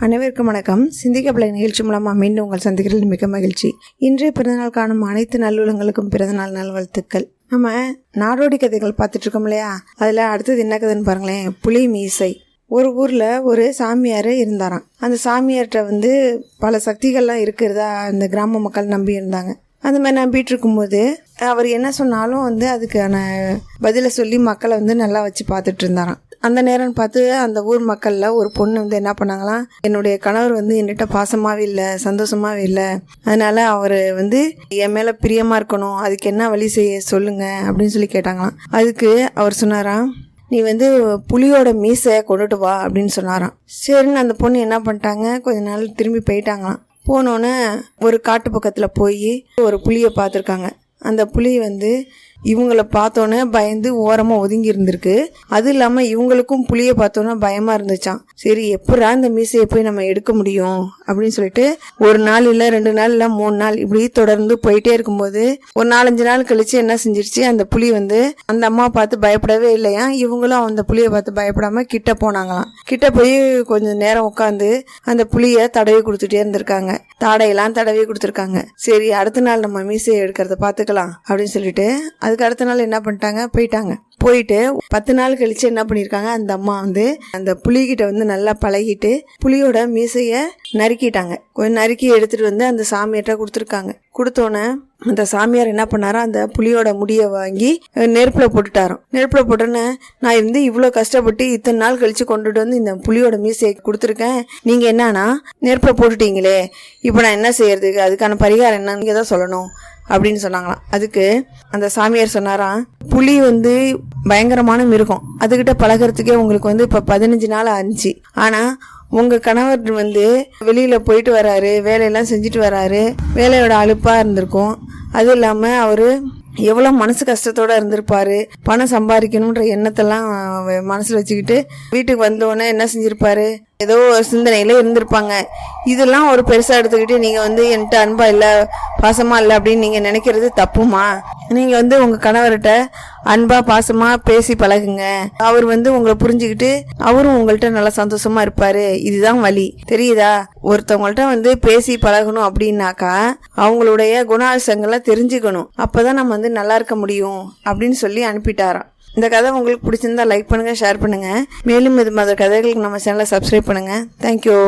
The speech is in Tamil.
அனைவருக்கும் வணக்கம். சிந்திக்கப்பலை நிகழ்ச்சி மூலமாக மீண்டும் உங்கள் சந்திக்கிறதில் மிக மகிழ்ச்சி. இன்றைய பிறந்தநாள் காணும் அனைத்து நல்லுள்ளங்களுக்கும் பிறந்தநாள் நல்வாழ்த்துக்கள். நம்ம நாடோடி கதைகள் பார்த்துட்டு இருக்கோம் இல்லையா, அதில் அடுத்தது என்ன கதைன்னு பாருங்களேன். புலி மீசை. ஒரு ஊரில் ஒரு சாமியார் இருந்தாராம். அந்த சாமியார்கிட்ட பல சக்திகள்லாம் இருக்கிறதா அந்த கிராம மக்கள் நம்பி இருந்தாங்க. அந்த மாதிரி நம்பிட்டு இருக்கும்போது அவர் என்ன சொன்னாலும் அதுக்கான பதிலை சொல்லி மக்களை நல்லா வச்சு பார்த்துட்டு இருந்தாராம். அந்த நேரம் பார்த்து அந்த ஊர் மக்களில் ஒரு பொண்ணு என்ன பண்ணாங்களாம், என்னுடைய கணவர் என்கிட்ட பாசமாகவே இல்லை, சந்தோஷமாகவே இல்லை, அதனால் அவர் என் மேலே பிரியமாக இருக்கணும், அதுக்கு என்ன வழி செய்ய சொல்லுங்க அப்படின்னு சொல்லி கேட்டாங்களாம். அதுக்கு அவர் சொன்னாராம், நீ புலியோட மீசை கொண்டுட்டு வா அப்படின்னு சொன்னாராம். சரின்னு அந்த பொண்ணு என்ன பண்ணிட்டாங்க, கொஞ்ச நாள் திரும்பி போயிட்டாங்களாம். போனோன்னே ஒரு காட்டு பக்கத்தில் போய் ஒரு புலியை பார்த்துருக்காங்க. அந்த புலி இவங்கள பார்த்தோன்னே பயந்து ஓரமாக ஒதுங்கி இருந்திருக்கு. அது இல்லாமல் இவங்களுக்கும் புலியை பார்த்தோன்னே பயமாக இருந்துச்சான். சரி, எப்படா இந்த மீசையை போய் நம்ம எடுக்க முடியும் அப்படின்னு சொல்லிட்டு ஒரு நாள் இல்லை, 2 நாள் இல்லை, 3 நாள் இப்படி தொடர்ந்து போயிட்டே இருக்கும்போது ஒரு 4-5 நாள் கழிச்சு என்ன செஞ்சிருச்சு, அந்த புலி அந்த அம்மா பார்த்து பயப்படவே இல்லையா. இவங்களும் அந்த புலியை பார்த்து பயப்படாம கிட்ட போனாங்களாம். கிட்ட போய் கொஞ்சம் நேரம் உட்காந்து அந்த புலியை தடவி கொடுத்துட்டே இருந்திருக்காங்க. தாடையெல்லாம் தடவி கொடுத்துருக்காங்க. சரி, அடுத்த நாள் நம்ம மீசையை எடுக்கிறத பார்த்துக்கலாம் அப்படின்னு சொல்லிட்டு அதுக்கு அடுத்த நாள் என்ன பண்ணிட்டாங்க, போயிட்டு 10 நாள் கழிச்சு என்ன பண்ணியிருக்காங்க, அந்த அம்மா அந்த புலிகிட்ட நல்லா பழகிட்டு புலியோட மீசையை நறுக்கிட்டாங்க. கொஞ்சம் நறுக்கி எடுத்துட்டு அந்த சாமியார்ட்ட கொடுத்துருக்காங்க. கொடுத்தோன்னே அந்த சாமியார் என்ன பண்ணாரோ, அந்த புலியோட முடியை வாங்கி நெருப்பில் போட்டுட்டாராம். நெருப்பில் போட்டோன்னே, நான் இவ்வளோ கஷ்டப்பட்டு இத்தனை நாள் கழிச்சு கொண்டுட்டு இந்த புலியோட மீசையை கொடுத்துருக்கேன், நீங்கள் என்னன்னா நெருப்பில் போட்டுட்டீங்களே, இப்போ நான் என்ன செய்யறதுக்கு, அதுக்கான பரிகாரம் என்ன நீங்கள் தான் சொல்லணும் அப்படின்னு சொன்னாங்களாம். அதுக்கு அந்த சாமியார் சொன்னாராம், புலி பயங்கரமான மிருகம், அதுகிட்ட பழகிறதுக்கே உங்களுக்கு இப்போ 15 நாள் ஆச்சு. ஆனால் உங்கள் கணவர் வெளியில் போயிட்டு வராரு, வேலையெல்லாம் செஞ்சுட்டு வராரு, வேலையோட அலுப்பாக இருந்திருக்கும். அதுவும் இல்லாமல் அவர் எவ்வளோ மனசு கஷ்டத்தோடு இருந்திருப்பாரு. பணம் சம்பாதிக்கணுன்ற எண்ணத்தெல்லாம் மனசில் வச்சுக்கிட்டு வீட்டுக்கு வந்தோடனே என்ன செஞ்சுருப்பாரு, ஏதோ சிந்தனையில் இருந்திருப்பாங்க. இதெல்லாம் ஒரு பெருசாக எடுத்துக்கிட்டு நீங்கள் என்கிட்ட அன்பா இல்லை, பாசமாக இல்லை அப்படின்னு நீங்கள் நினைக்கிறது தப்புமா? நீங்கள் உங்கள் கணவர்கிட்ட அன்பா பாசமாக பேசி பழகுங்க. அவர் உங்களை புரிஞ்சுக்கிட்டு அவரும் உங்கள்கிட்ட நல்லா சந்தோஷமாக இருப்பார். இதுதான் வழி, தெரியுதா? ஒருத்தவங்கள்ட்ட பேசி பழகணும் அப்படின்னாக்கா அவங்களுடைய குணாம்சங்களை தெரிஞ்சுக்கணும். அப்போ தான் நம்ம நல்லா இருக்க முடியும் அப்படின்னு சொல்லி அனுப்பிட்டாராம். இந்த கதை உங்களுக்கு பிடிச்சிருந்தா லைக் பண்ணுங்கள், ஷேர் பண்ணுங்கள். மேலும் இது மாதிரி கதைகளுக்கு நம்ம சேனலை சப்ஸ்கிரைப் பண்ணுங்கள். தேங்க்யூ.